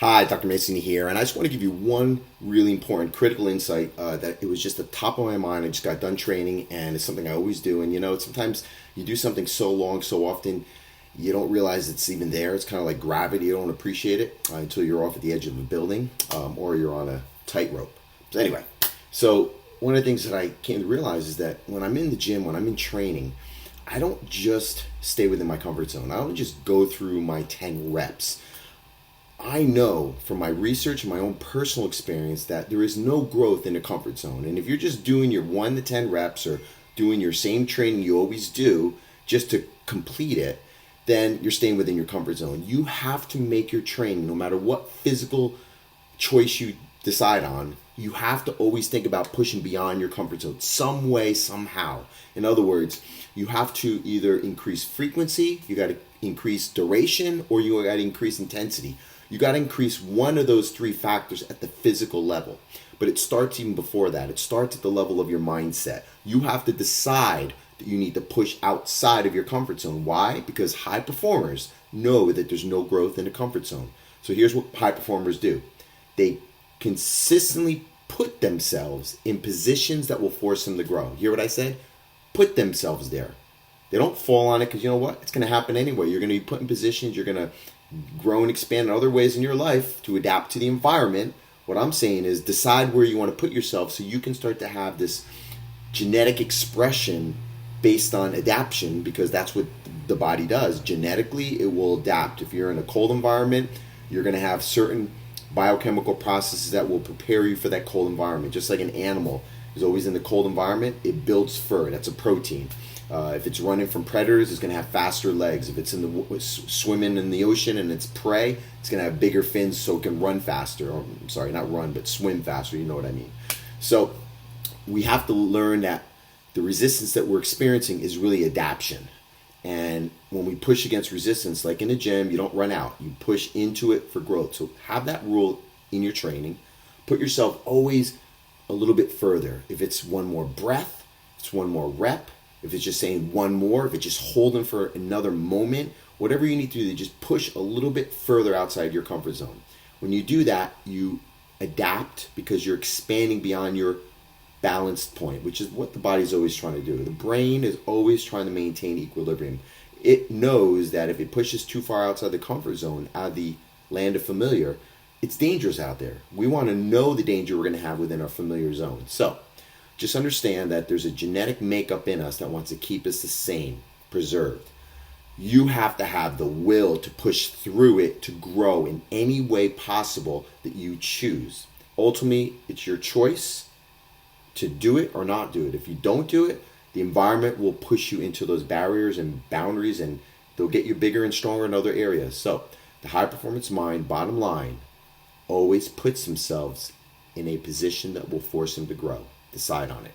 Hi, Dr. Mancini here, and I just want to give you one really important critical insight that it was just the top of my mind. I just got done training, and it's something I always do. And sometimes you do something so long, so often, you don't realize it's even there. It's kind of like gravity. You don't appreciate it until you're off at the edge of a building or you're on a tightrope. So anyway, one of the things that I came to realize is that when I'm in the gym, when I'm in training, I don't just stay within my comfort zone. I don't just go through my 10 reps. I know from my research and my own personal experience that there is no growth in the comfort zone. And if you're just doing your 1 to 10 reps or doing your same training you always do just to complete it, then you're staying within your comfort zone. You have to make your training, no matter what physical choice you decide on, you have to always think about pushing beyond your comfort zone some way, somehow. In other words, you have to either increase frequency, you got to increase duration, or you got to increase intensity. You got to increase one of those 3 factors at the physical level. But it starts even before that. It starts at the level of your mindset. You have to decide that you need to push outside of your comfort zone. Why? Because high performers know that there's no growth in the comfort zone. So here's what high performers do. They consistently put themselves in positions that will force them to grow. Hear what I said? Put themselves there. They don't fall on it because you know what? It's going to happen anyway. You're going to be put in positions. You're going to grow and expand in other ways in your life to adapt to the environment. What I'm saying is decide where you want to put yourself so you can start to have this genetic expression based on adaptation, because that's what the body does. Genetically, it will adapt. If you're in a cold environment, you're going to have certain biochemical processes that will prepare you for that cold environment. Just like an animal is always in the cold environment, it builds fur. That's a protein. If it's running from predators, it's going to have faster legs. If it's in the swimming in the ocean and it's prey, it's going to have bigger fins so it can run faster. Or, sorry, not run, but swim faster. You know what I mean. So we have to learn that the resistance that we're experiencing is really adaptation. And when we push against resistance, like in the gym, you don't run out. You push into it for growth. So have that rule in your training. Put yourself always a little bit further. If it's one more breath, if it's one more rep, if it's just saying one more, if it's just holding for another moment, whatever you need to do to just push a little bit further outside your comfort zone. When you do that, you adapt because you're expanding beyond your balanced point, which is what the body's always trying to do. The brain is always trying to maintain equilibrium. It knows that if it pushes too far outside the comfort zone, out of the land of familiar, it's dangerous out there. We want to know the danger we're going to have within our familiar zone. So just understand that there's a genetic makeup in us that wants to keep us the same, preserved. You have to have the will to push through it to grow in any way possible that you choose. Ultimately, it's your choice to do it or not do it. If you don't do it, the environment will push you into those barriers and boundaries, and they'll get you bigger and stronger in other areas. So the high performance mind, bottom line, always puts themselves in a position that will force them to grow. Decide on it.